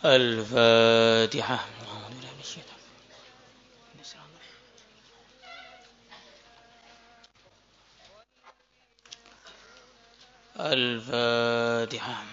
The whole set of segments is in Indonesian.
الفاتحة. الفاتحة.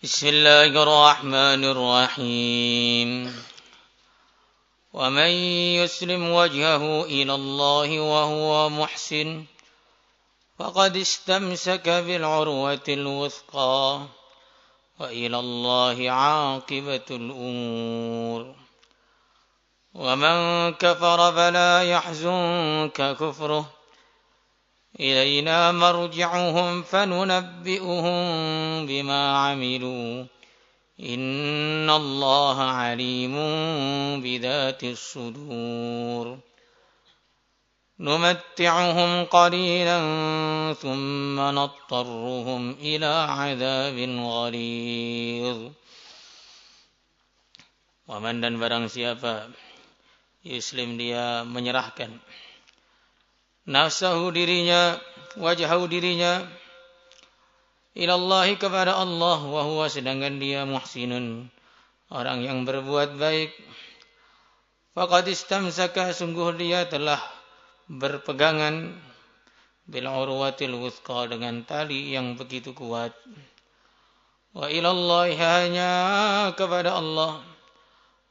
بسم الله الرحمن الرحيم. ومن يسلم وجهه إلى الله وهو محسن فقد استمسك بالعروة الوثقى وإلى الله عاقبة الأمور. ومن كفر فلا يحزنك كفره إلينا مرجعهم فننبئهم بما عملوا إن الله عليم بذات الصدور. نمتعهم قليلا ثم نضطرهم إلى عذاب غليظ. Waman dan barang siapa Yuslim dia menyerahkan nafsahu dirinya, wajahu dirinya, ilallahi kepada Allah, wa huwa sedangkan dia muhsinun orang yang berbuat baik, faqad istamsaka sungguh dia telah berpegangan bil urwatil wuthqa dengan tali yang begitu kuat. Wa ilallahi hanya kepada Allah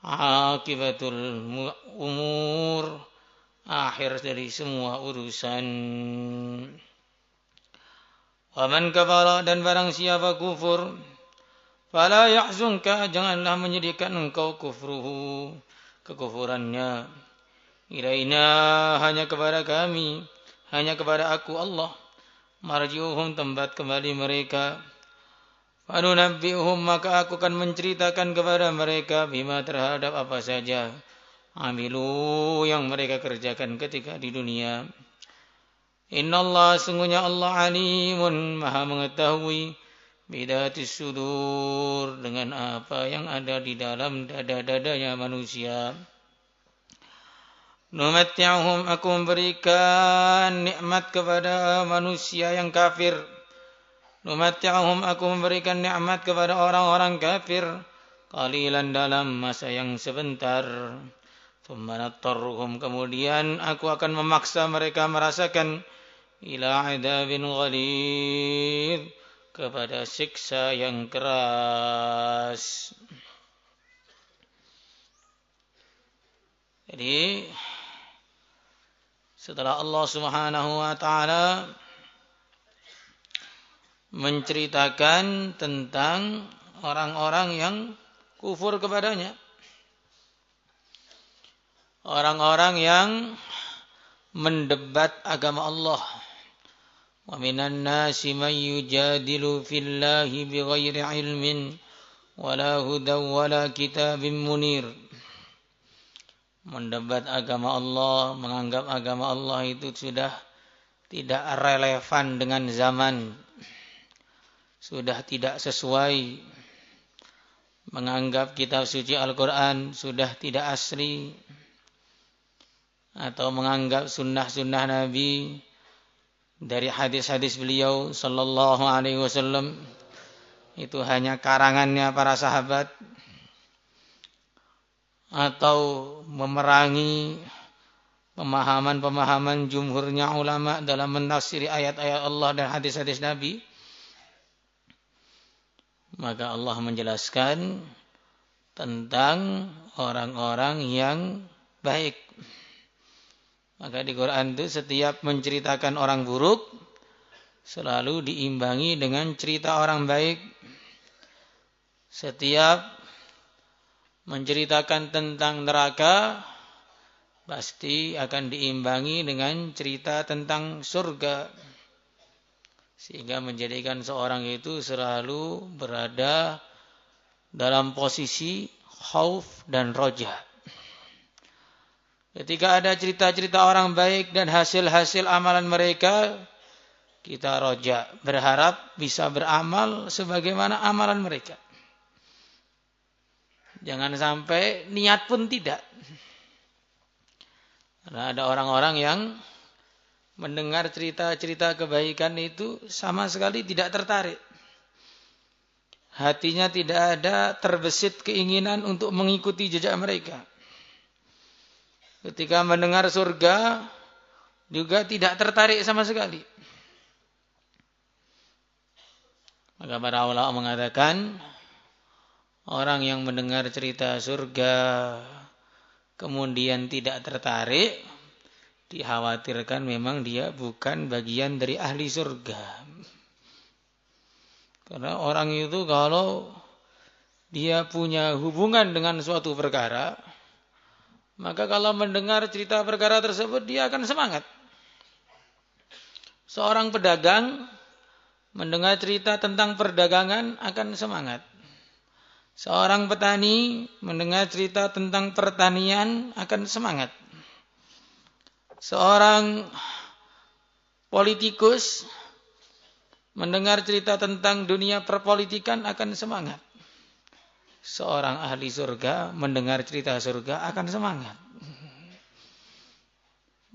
akibatul umur akhir dari semua urusan. Wa man kafara dan barang siapa kufur, fala yahzunka janganlah menyedihkan engkau kufruhu kekufurannya. Ilaina hanya kepada kami, hanya kepada aku Allah, marji'uhum tempat kembali mereka. Fanunabbi'uhum maka aku akan menceritakan kepada mereka bima terhadap apa saja amilu yang mereka kerjakan ketika di dunia. Innallaha sungguhnya Allah alimun maha mengetahui bidatis sudur dengan apa yang ada di dalam dada-dadanya manusia. Numatti'uhum aku memberikan nikmat kepada manusia yang kafir. Numatti'uhum aku memberikan nikmat kepada orang-orang kafir qalilan dalam masa yang sebentar. Tsumma nattarruhum kemudian aku akan memaksa mereka merasakan ila adzabin ghalidz kepada siksa yang keras. Jadi setelah Allah Subhanahu wa taala menceritakan tentang orang-orang yang kufur kepadanya, orang-orang yang mendebat agama Allah. Wa minan nasi man yujadilu fillahi bighairi ilmin wala hudaw wala kitabim munir. Mendebat agama Allah, menganggap agama Allah itu sudah tidak relevan dengan zaman, sudah tidak sesuai, menganggap kitab suci Al-Quran sudah tidak asli, atau menganggap sunnah-sunnah Nabi dari hadis-hadis beliau sallallahu alaihi wasallam itu hanya karangannya para sahabat, atau memerangi pemahaman-pemahaman jumhurnya ulama dalam menafsiri ayat-ayat Allah dan hadis-hadis Nabi. Maka Allah menjelaskan tentang orang-orang yang baik. Maka di Quran itu setiap menceritakan orang buruk selalu diimbangi dengan cerita orang baik. Setiap menceritakan tentang neraka pasti akan diimbangi dengan cerita tentang surga, sehingga menjadikan seorang itu selalu berada dalam posisi khauf dan roja. Ketika ada cerita-cerita orang baik dan hasil-hasil amalan mereka, kita roja, berharap bisa beramal sebagaimana amalan mereka. Jangan sampai niat pun tidak. Karena ada orang-orang yang mendengar cerita-cerita kebaikan itu sama sekali tidak tertarik. Hatinya tidak ada terbesit keinginan untuk mengikuti jejak mereka. Ketika mendengar surga juga tidak tertarik sama sekali. Maka para ulama mengatakan orang yang mendengar cerita surga kemudian tidak tertarik, dikhawatirkan memang dia bukan bagian dari ahli surga. Karena orang itu kalau dia punya hubungan dengan suatu perkara, maka kalau mendengar cerita perkara tersebut dia akan semangat. Seorang pedagang mendengar cerita tentang perdagangan akan semangat. Seorang petani mendengar cerita tentang pertanian akan semangat. Seorang politikus mendengar cerita tentang dunia perpolitikan akan semangat. Seorang ahli surga mendengar cerita surga akan semangat.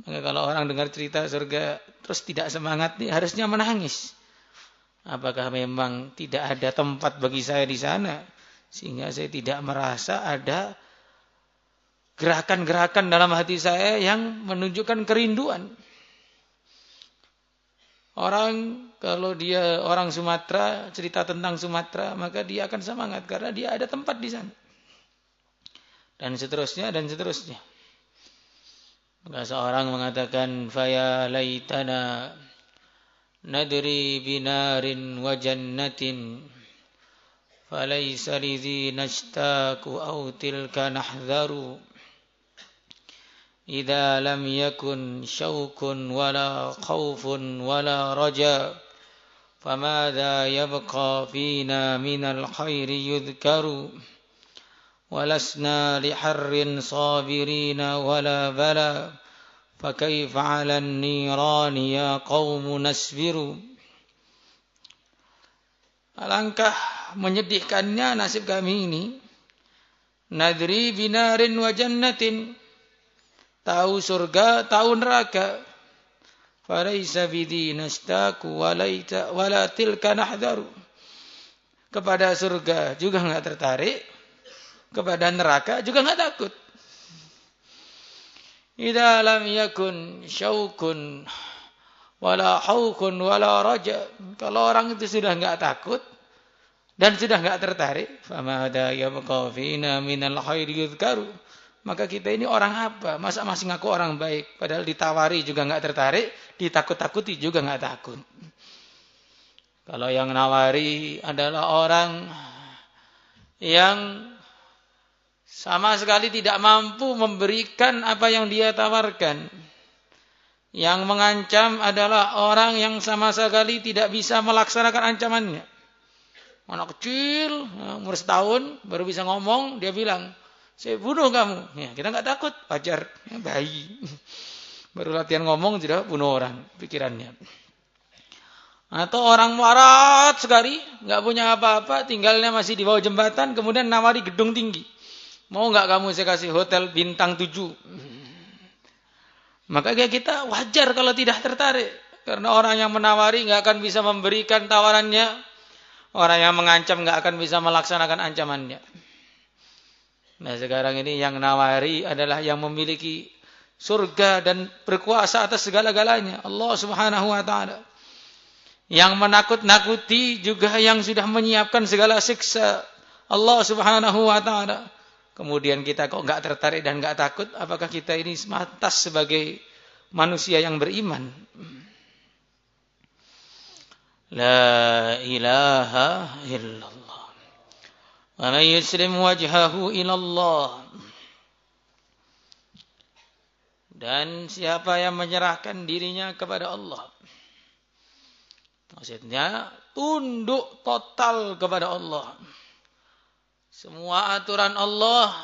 Maka kalau orang dengar cerita surga terus tidak semangat, harusnya menangis. Apakah memang tidak ada tempat bagi saya di sana? Sehingga saya tidak merasa ada gerakan-gerakan dalam hati saya yang menunjukkan kerinduan. Orang kalau dia orang Sumatera, cerita tentang Sumatera, maka dia akan semangat karena dia ada tempat di sana. Dan seterusnya dan seterusnya. Maka seorang mengatakan, "Faya laitana nadri binarin wa jannatin falaysa lidhi nashtaku aw tilka nahdharu." Idza lam yakun syaukun wala khaufun wala raja famadha yabqa fina minal khairi yudhkaru walasna liharrin sabirina wala bala fakaifa 'alan nirani ya qaumu nasbiru. Alangkah menyedihkannya nasib kami ini. Nadri binarin wa jannatin, tahu surga, tahu neraka. Falaisa bidhi nastaku wala tilka nahdharu. Kepada surga juga enggak tertarik, kepada neraka juga enggak takut. Idza lam yakun syaukun wala haukun wala raja. Kalau orang itu sudah enggak takut dan sudah enggak tertarik, famada yabqa fina minal khairi yudhkaru. Maka kita ini orang apa? Masa masih ngaku orang baik? Padahal ditawari juga enggak tertarik, ditakut-takuti juga enggak takut. Kalau yang nawari adalah orang yang sama sekali tidak mampu memberikan apa yang dia tawarkan. Yang mengancam adalah orang yang sama sekali tidak bisa melaksanakan ancamannya. Anak kecil, umur setahun, baru bisa ngomong, dia bilang, "Saya bunuh kamu." Ya, kita nggak takut, wajar, bayi. Baru latihan ngomong sudah bunuh orang, pikirannya. Atau orang warat sekali, nggak punya apa-apa, tinggalnya masih di bawah jembatan, kemudian nawari gedung tinggi. Mau nggak kamu saya kasih hotel bintang 7? Maka kita wajar kalau tidak tertarik. Karena orang yang menawari nggak akan bisa memberikan tawarannya. Orang yang mengancam nggak akan bisa melaksanakan ancamannya. Nah sekarang ini yang nawari adalah yang memiliki surga dan berkuasa atas segala-galanya. Allah Subhanahu wa ta'ala. Yang menakut-nakuti juga yang sudah menyiapkan segala siksa. Allah Subhanahu wa ta'ala. Kemudian kita kok enggak tertarik dan enggak takut, apakah kita ini pantas sebagai manusia yang beriman? La ilaha illallah. Wa man yuslim wajhahu ilallah. Dan siapa yang menyerahkan dirinya kepada Allah. Maksudnya tunduk total kepada Allah. Semua aturan Allah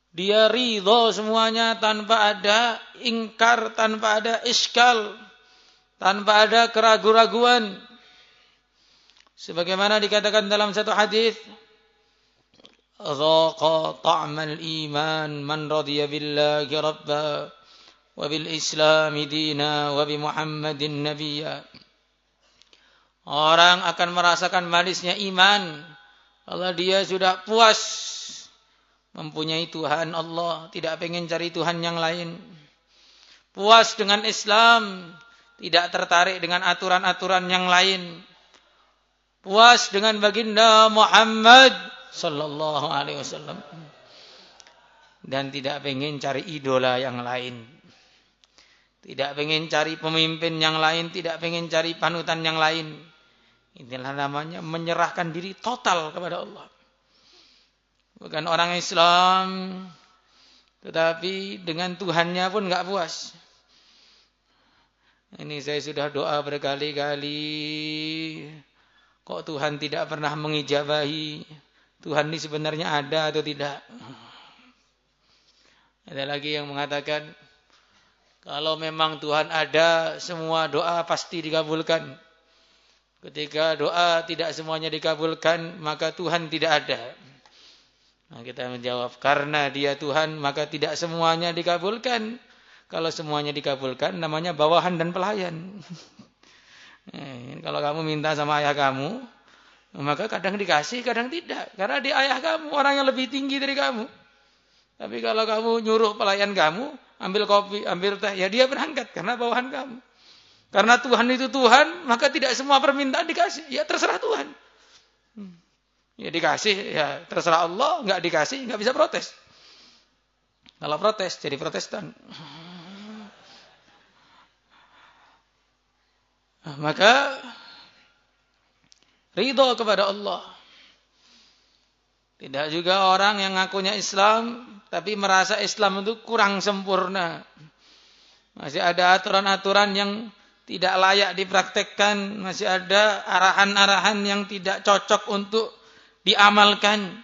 dia ridho semuanya tanpa ada ingkar, tanpa ada iskal, tanpa ada keraguan-raguan. Sebagaimana dikatakan dalam satu hadis, "Dhaqa ta'mal iman man radiya billahi rabba wa bil islami dina wa bi Muhammadin nabiyya." Orang akan merasakan manisnya iman kalau dia sudah puas mempunyai Tuhan Allah, tidak pengen cari Tuhan yang lain. Puas dengan Islam, tidak tertarik dengan aturan-aturan yang lain. Puas dengan baginda Muhammad sallallahu alaihi wasallam dan tidak pengen cari idola yang lain. Tidak pengen cari pemimpin yang lain, tidak pengen cari panutan yang lain. Inilah namanya menyerahkan diri total kepada Allah. Bukan orang Islam, tetapi dengan Tuhannya pun enggak puas. Ini saya sudah doa berkali-kali. Kok Tuhan tidak pernah mengijabahi? Tuhan ini sebenarnya ada atau tidak? Ada lagi yang mengatakan, kalau memang Tuhan ada, semua doa pasti dikabulkan. Ketika doa tidak semuanya dikabulkan, maka Tuhan tidak ada. Nah, kita menjawab, karena dia Tuhan, maka tidak semuanya dikabulkan. Kalau semuanya dikabulkan, namanya bawahan dan pelayan. Kalau kamu minta sama ayah kamu, maka kadang dikasih, kadang tidak. Karena dia ayah kamu, orang yang lebih tinggi dari kamu. Tapi kalau kamu nyuruh pelayan kamu, ambil kopi, ambil teh, ya dia berangkat, karena bawahan kamu. Karena Tuhan itu Tuhan, maka tidak semua permintaan dikasih. Ya terserah Tuhan. Ya dikasih, ya terserah Allah. Enggak dikasih, enggak bisa protes. Kalau protes, jadi Protestan. Maka ridho kepada Allah. Tidak juga orang yang ngakunya Islam, tapi merasa Islam itu kurang sempurna. Masih ada aturan-aturan yang tidak layak dipraktekkan, masih ada arahan-arahan yang tidak cocok untuk diamalkan.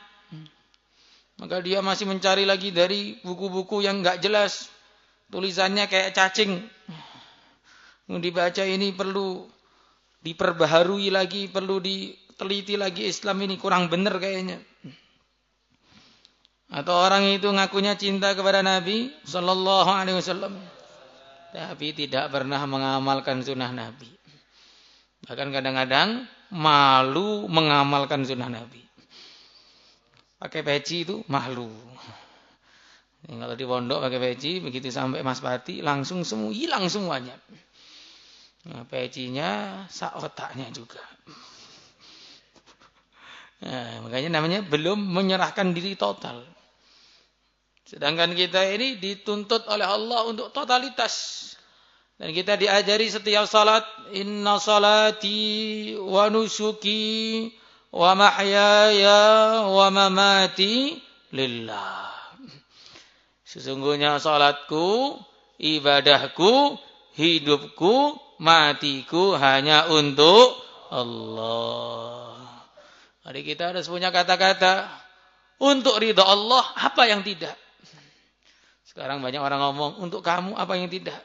Maka dia masih mencari lagi dari buku-buku yang enggak jelas. Tulisannya kayak cacing. Mau dibaca ini perlu diperbaharui lagi, perlu diteliti lagi, Islam ini kurang benar kayaknya. Atau orang itu ngakunya cinta kepada Nabi sallallahu alaihi wasallam, tapi tidak pernah mengamalkan sunnah Nabi. Bahkan kadang-kadang malu mengamalkan sunnah Nabi. Pakai peci itu malu. Kalau di pondok pakai peci, begitu sampai Mas Pati langsung semua hilang semuanya. Nah, pecinya sak otaknya juga. Nah, makanya namanya belum menyerahkan diri total. Sedangkan kita ini dituntut oleh Allah untuk totalitas. Dan kita diajari setiap salat, inna salati wa nusuki wa mahyaya wa mamati lillah. Sesungguhnya salatku, ibadahku, hidupku, matiku hanya untuk Allah. Jadi kita harus punya kata-kata untuk ridha Allah, apa yang tidak. Sekarang banyak orang ngomong, untuk kamu apa yang tidak.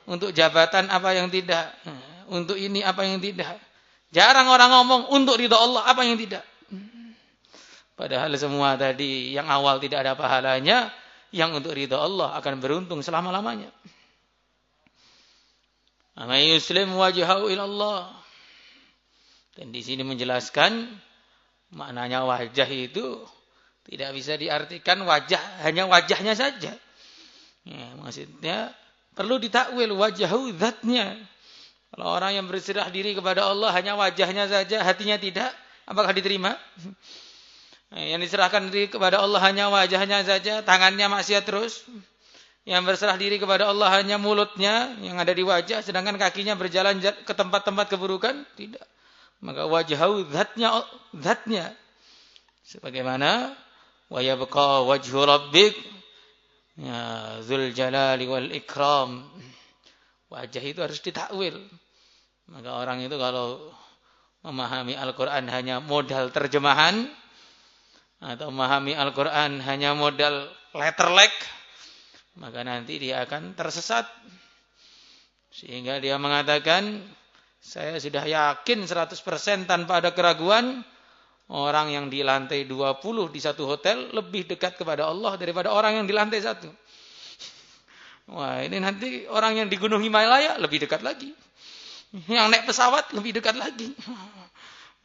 Untuk jabatan apa yang tidak. Untuk ini apa yang tidak. Jarang orang ngomong, untuk ridha Allah apa yang tidak. Padahal semua tadi yang awal tidak ada pahalanya, yang untuk ridha Allah akan beruntung selama-lamanya. Amay yuslim wajhahu ilallah. Dan di sini menjelaskan maknanya wajah itu tidak bisa diartikan wajah hanya wajahnya saja. Ya, maksudnya perlu ditakwil wajhahu zatnya. Kalau orang yang berserah diri kepada Allah hanya wajahnya saja, hatinya tidak, apakah diterima? Yang diserahkan diri kepada Allah hanya wajahnya saja, tangannya maksiat terus. Yang berserah diri kepada Allah hanya mulutnya yang ada di wajah, sedangkan kakinya berjalan ke tempat-tempat keburukan, tidak. Maka wajhahu zatnya. Sebagaimana wa yabqa wajhu rabbik ya dzul jalali wal ikram. Wajah itu harus ditakwil. Maka orang itu kalau memahami Al-Qur'an hanya modal terjemahan atau memahami Al-Qur'an hanya modal letterlek, maka nanti dia akan tersesat. Sehingga dia mengatakan, saya sudah yakin 100% tanpa ada keraguan, orang yang di lantai 20 di satu hotel lebih dekat kepada Allah daripada orang yang di lantai 1. Wah, ini nanti orang yang di Gunung Himalaya lebih dekat lagi. Yang naik pesawat lebih dekat lagi.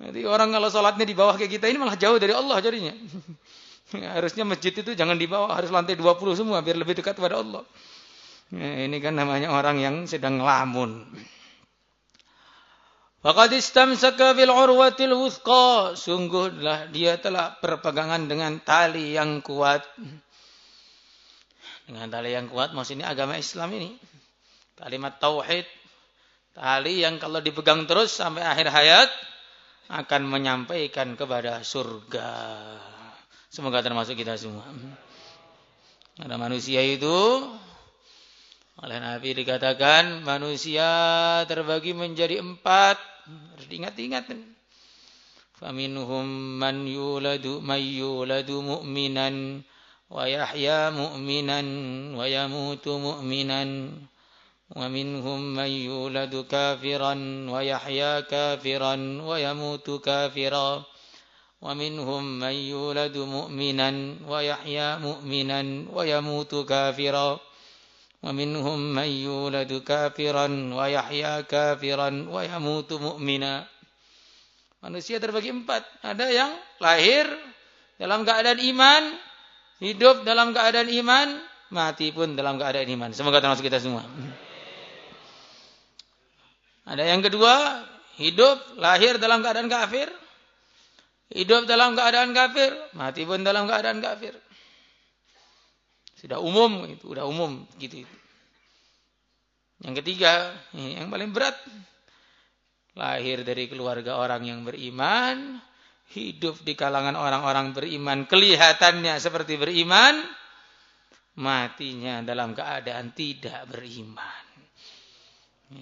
Nanti orang kalau sholatnya di bawah kayak kita ini malah jauh dari Allah jadinya. Harusnya masjid itu jangan di bawah, harus lantai 20 semua biar lebih dekat kepada Allah. Ini kan namanya orang yang sedang ngelamun. Faqad istamsaka bil urwatil wuthqa, sungguhlah dia telah berpegangan dengan tali yang kuat. Dengan tali yang kuat maksudnya agama Islam ini. Kalimat tauhid, tali yang kalau dipegang terus sampai akhir hayat akan menyampaikan kepada surga. Semoga termasuk kita semua. Ada manusia itu, oleh Nabi dikatakan manusia terbagi menjadi 4. Harus diingat-ingat. Faminhum man yuladu mu'minan wa yahya mu'minan wa yamutu mu'minan wa minhum man yuladu kafiran wa yahya kafiran wa yamutu kafiran wa minhum man yuladu mu'minan wa yahya mu'minan wa yamutu kafiran wa minhum man yuladu kafiran wa yahya kafiran wa yamutu mu'mina. Manusia terbagi 4. Ada yang lahir dalam keadaan iman, hidup dalam keadaan iman, mati pun dalam keadaan iman. Semoga termasuk kita semua. Ada yang kedua, hidup lahir dalam keadaan kafir, hidup dalam keadaan kafir, mati pun dalam keadaan kafir. Sudah umum itu, udah umum gitu. Yang ketiga, yang paling berat, lahir dari keluarga orang yang beriman, hidup di kalangan orang-orang beriman, kelihatannya seperti beriman, matinya dalam keadaan tidak beriman.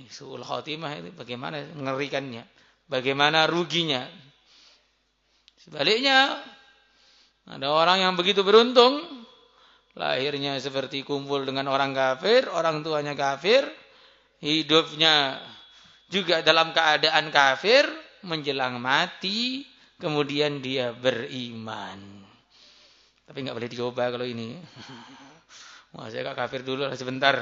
Su'ul khotimah itu bagaimana mengerikannya, bagaimana ruginya. Sebaliknya, ada orang yang begitu beruntung, lahirnya seperti kumpul dengan orang kafir, orang tuanya kafir, hidupnya juga dalam keadaan kafir, menjelang mati, kemudian dia beriman. Tapi nggak boleh dicoba kalau ini. Wah, saya kafir dulu lah sebentar.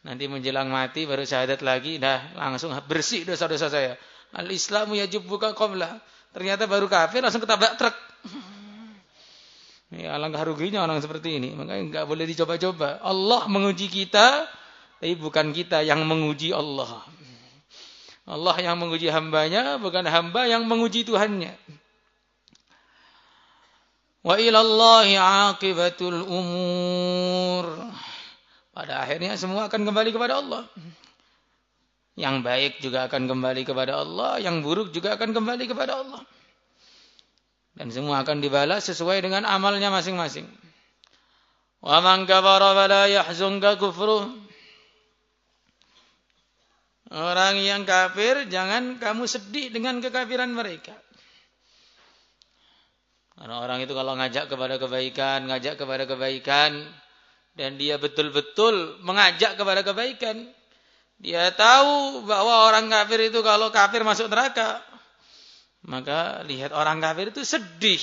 Nanti menjelang mati baru syahadat lagi, dah langsung bersih dosa-dosa saya. Al-Islamu yajubbuka qabla. Ternyata baru kafir langsung ketabrak truk. Ya, alangkah ruginya orang seperti ini. Makanya nggak boleh dicoba-coba. Allah menguji kita, tapi bukan kita yang menguji Allah. Allah yang menguji hambanya, bukan hamba yang menguji Tuhannya. Wa ilallahi aqibatul umur. Pada akhirnya semua akan kembali kepada Allah. Yang baik juga akan kembali kepada Allah, yang buruk juga akan kembali kepada Allah. Dan semua akan dibalas sesuai dengan amalnya masing-masing. Wa man kafara fala yahzunka kufruh. Orang yang kafir, jangan kamu sedih dengan kekafiran mereka. Karena orang itu kalau ngajak kepada kebaikan, dan dia betul-betul mengajak kepada kebaikan, dia tahu bahwa orang kafir itu kalau kafir masuk neraka, maka lihat orang kafir itu sedih.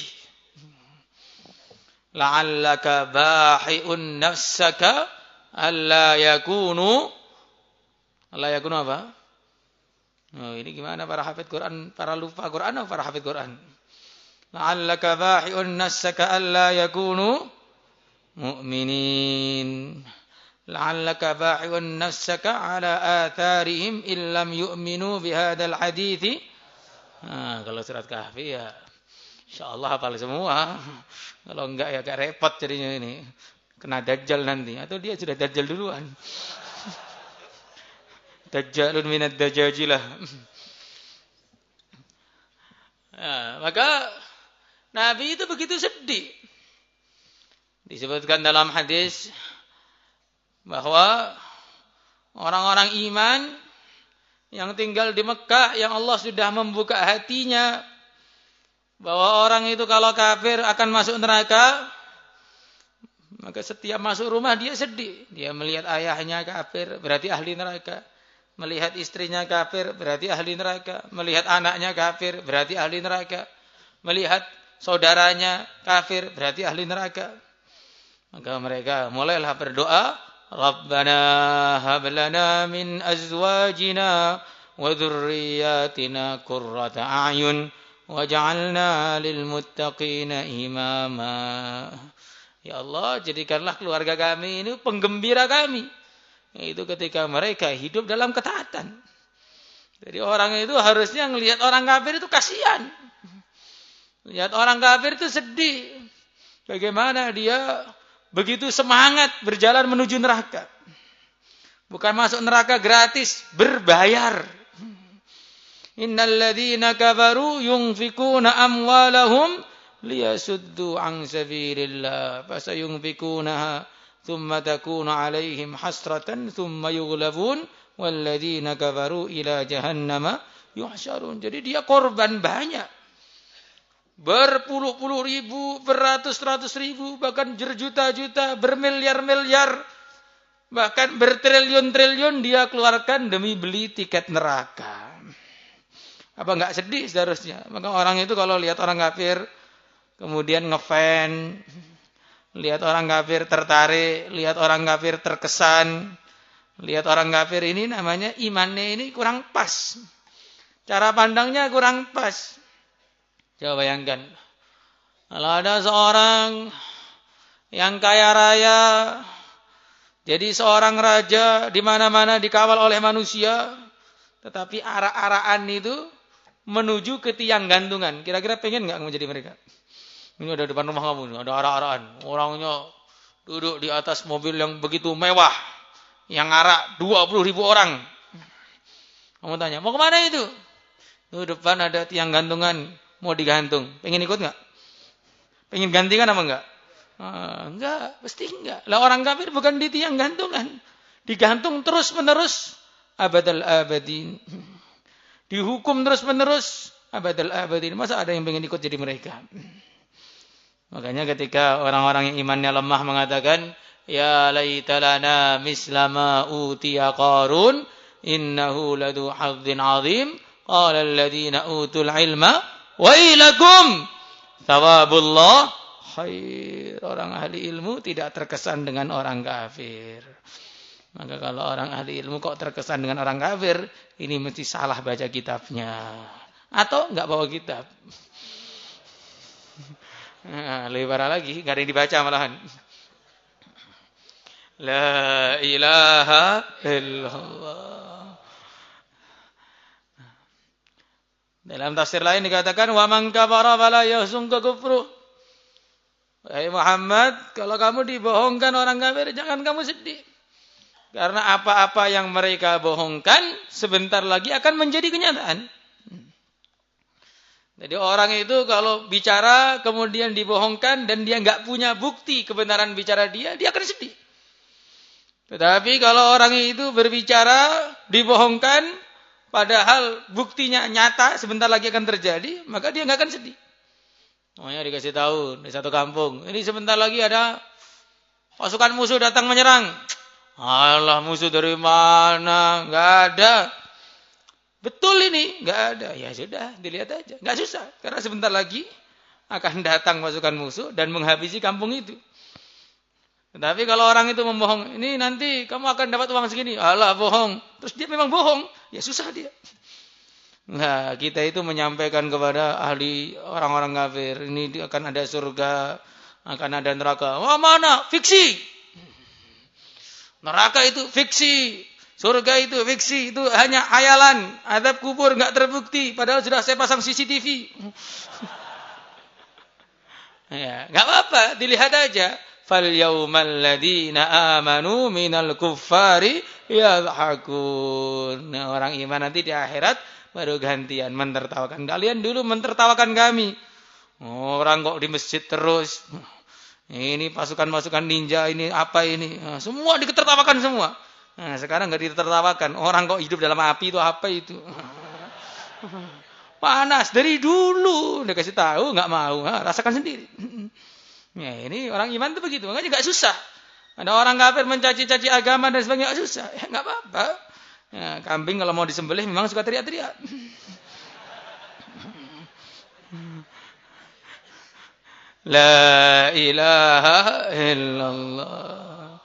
La'allaka bahi'un nafsaka alla yakunu apa? Oh, ini gimana para hafid Quran, para lupa Quran atau para hafid Quran? La'allaka bahi'un nafsaka alla yakunu mu'minin. La'allaka bahi'un nafsaka ala atharihim illam yu'minu bihadzal hadithi. Nah, kalau surat Kahfi ya insyaallah hafal semua. Kalau enggak ya agak repot jadinya ini. Kena dajjal nanti atau dia sudah dajjal duluan. Dajjalun minad dajajilah. Ya, maka Nabi itu begitu sedih. Disebutkan dalam hadis bahwa orang-orang iman yang tinggal di Mekah, yang Allah sudah membuka hatinya, bahwa orang itu kalau kafir akan masuk neraka, maka setiap masuk rumah dia sedih. Dia melihat ayahnya kafir, berarti ahli neraka. Melihat istrinya kafir berarti ahli neraka. Melihat anaknya kafir berarti ahli neraka. Melihat saudaranya kafir berarti ahli neraka. Maka mereka mulailah berdoa, Rabbana hab lana min azwajina wa dzurriyyatina qurrata a'yun waj'alna lil muttaqina imama. Ya Allah, jadikanlah keluarga kami ini penggembira kami. Itu ketika mereka hidup dalam ketaatan. Jadi orang itu harusnya ngelihat orang kafir itu kasihan. Lihat orang kafir itu sedih. Bagaimana dia begitu semangat berjalan menuju neraka. Bukan masuk neraka gratis, berbayar. Innal ladzina kafaru yunfikuna amwalahum liyasuddu an sabilillah fasayunfikunaha ثم تكون عليهم حسرة ثم يغلبون والذين كفروا إلى جهنم يحشرون. Jadi dia korban banyak. Berpuluh-puluh ribu, beratus-ratus ribu, bahkan berjuta-juta, bermiliar-miliar, bahkan bertriliun-triliun dia keluarkan demi beli tiket neraka. Apa enggak sedih seharusnya? Maka orang itu kalau lihat orang kafir kemudian ngefan, lihat orang kafir tertarik, lihat orang kafir terkesan, lihat orang kafir ini namanya imannya ini kurang pas. Cara pandangnya kurang pas. Coba bayangkan. Kalau ada seorang yang kaya raya, jadi seorang raja di mana-mana dikawal oleh manusia, tetapi arak-arakan itu menuju ke tiang gantungan. Kira-kira pengen enggak menjadi mereka? Ini ada depan rumah kamu, ada arak-arakan. Orangnya duduk di atas mobil yang begitu mewah. Yang arak 20.000 orang. Kamu tanya, mau kemana itu? Itu depan ada tiang gantungan, mau digantung. Pengen ikut enggak? Pengen gantikan apa enggak? Enggak, pasti enggak. Lah orang kafir bukan di tiang gantungan. Digantung terus-menerus abadal abadin. Dihukum terus-menerus abadal abadin. Masa ada yang pengen ikut jadi mereka? Makanya ketika orang-orang yang imannya lemah mengatakan, ya laitalana mislama utiya Qarun innahu ladu hadzin azim, qala alladziina utul ilma wailakum thawabullah khair. Orang ahli ilmu tidak terkesan dengan orang kafir. Maka kalau orang ahli ilmu kok terkesan dengan orang kafir, ini mesti salah baca kitabnya atau enggak bawa kitab. Nah, lebih parah lagi, gak ada yang dibaca malahan. La ilaha illallah. Dalam tafsir lain dikatakan, wa man kafara fala yahzunka kufruh. Wahai Muhammad, kalau kamu dibohongkan orang kafir, jangan kamu sedih. Karena apa-apa yang mereka bohongkan sebentar lagi akan menjadi kenyataan. Jadi orang itu kalau bicara kemudian dibohongkan dan dia enggak punya bukti kebenaran bicara dia akan sedih. Tetapi kalau orang itu berbicara dibohongkan padahal buktinya nyata sebentar lagi akan terjadi, maka dia enggak akan sedih. Makanya dikasih tahu di satu kampung, ini sebentar lagi ada pasukan musuh datang menyerang. Alah, musuh dari mana? Enggak ada. Betul ini, enggak ada. Ya sudah, dilihat aja. Enggak susah, karena sebentar lagi akan datang pasukan musuh dan menghabisi kampung itu. Tetapi kalau orang itu membohong, ini nanti kamu akan dapat uang segini. Alah, bohong. Terus dia memang bohong, ya susah dia. Nah, kita itu menyampaikan kepada ahli orang-orang kafir, ini akan ada surga, akan ada neraka. Wah, mana? Fiksi. Neraka itu fiksi. Surga itu fiksi, itu hanya hayalan. Azab kubur enggak terbukti, padahal sudah saya pasang CCTV. Ya, enggak apa-apa, dilihat aja. Fal yaumal ladzina amanu minal kuffari yadhakun. Nah, orang iman nanti di akhirat baru gantian mentertawakan. Kalian dulu mentertawakan kami. Orang kok di masjid terus. Ini pasukan-pasukan ninja, ini apa ini? Nah, semua diketertawakan semua. Nah, sekarang enggak ditertawakan. Orang kok hidup dalam api itu apa itu? Panas dari dulu. Udah kasih tahu enggak mau. Nah, rasakan sendiri. Ya, ini orang iman itu begitu. Makanya enggak susah. Ada orang kafir mencaci-caci agama dan sebagainya enggak susah. Ya enggak apa-apa. Ya, kambing kalau mau disembelih memang suka teriak-teriak. La ilaha illallah.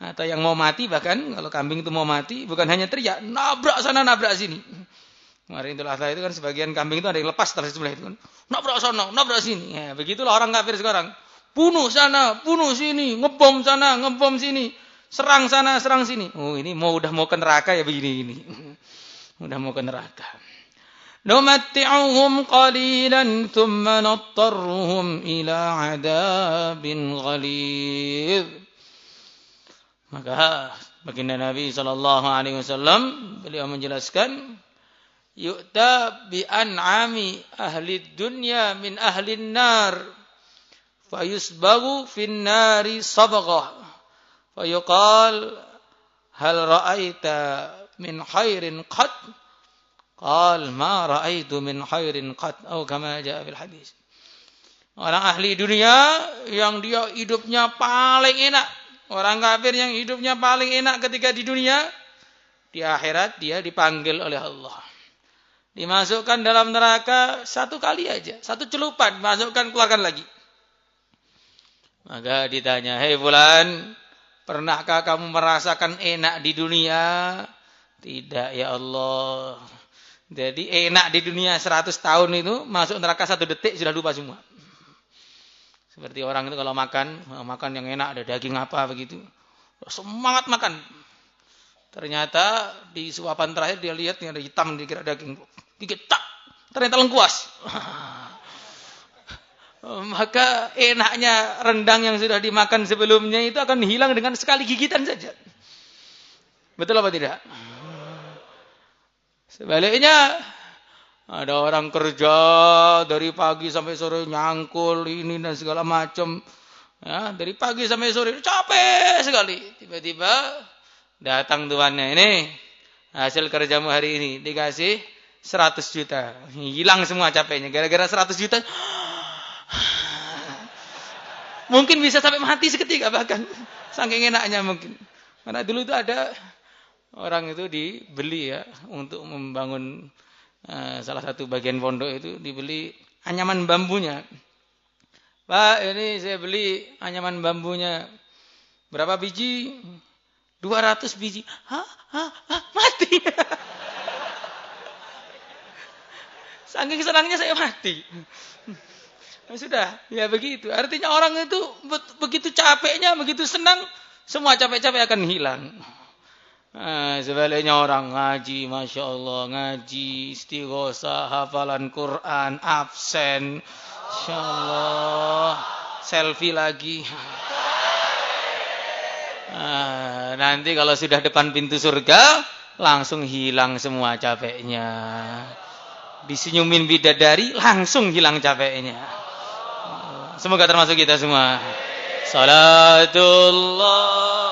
Atau yang mau mati bahkan kalau kambing itu mau mati bukan hanya teriak, nabrak sana nabrak sini. Kemarin Idul Adha itu kan sebagian kambing itu ada yang lepas terus sebelah itu kan. Nabrak sana, nabrak sini. Ya, begitulah orang kafir sekarang. Bunuh sana, bunuh sini, ngebom sana, ngebom sini. Serang sana, serang sini. Oh, ini udah mau ke neraka ya begini ini. Udah mau ke neraka. Numatti'uhum qalilan thumma nattarruhum ila 'adabin ghalidh. Maka baginda Nabi sallallahu alaihi wasallam beliau menjelaskan yu'ta bi an'ami ahli dunya min ahli nar fayusbagu fin nari sabghah fayuqal hal ra'aita min khairin qad qal ma ra'aitu min khairin qad atau kama jaa fil hadis. Orang ahli dunia yang dia hidupnya paling enak, orang kafir yang hidupnya paling enak ketika di dunia, di akhirat dia dipanggil oleh Allah, dimasukkan dalam neraka satu kali aja, satu celupan, masukkan keluarkan lagi. Maka ditanya, hei fulan, pernahkah kamu merasakan enak di dunia? Tidak ya Allah. Jadi enak di dunia 100 tahun itu, masuk neraka 1 detik sudah lupa semua. Seperti orang itu kalau makan yang enak, ada daging apa begitu, semangat makan. Ternyata di suapan terakhir dia lihat ada hitam, dikira daging, gigit tak, ternyata lengkuas. Maka enaknya rendang yang sudah dimakan sebelumnya itu akan hilang dengan sekali gigitan saja. Betul apa tidak? Sebaliknya ada orang kerja dari pagi sampai sore nyangkul ini dan segala macam, ya, dari pagi sampai sore capek sekali. Tiba-tiba datang tuannya, ini hasil kerjamu hari ini, dikasih 100 juta. Hilang semua capeknya gara-gara 100 juta. Mungkin bisa sampai mati seketika bahkan. Saking enaknya mungkin. Karena dulu itu ada orang itu dibeli ya untuk membangun salah satu bagian pondok itu, dibeli anyaman bambunya. Pak, ini saya beli anyaman bambunya. Berapa biji? 200 biji. Hah? Mati. Saking senangnya saya mati. Sudah, ya begitu. Artinya orang itu begitu capeknya, begitu senang, semua capek-capek akan hilang. Sebaliknya orang ngaji, Masya Allah, ngaji, istighosah, hafalan Quran, absen, Masya Allah, selfie lagi. Nanti kalau sudah depan pintu surga, langsung hilang semua capeknya. Disenyumin bidadari, langsung hilang capeknya. Semoga termasuk kita semua. Salatullah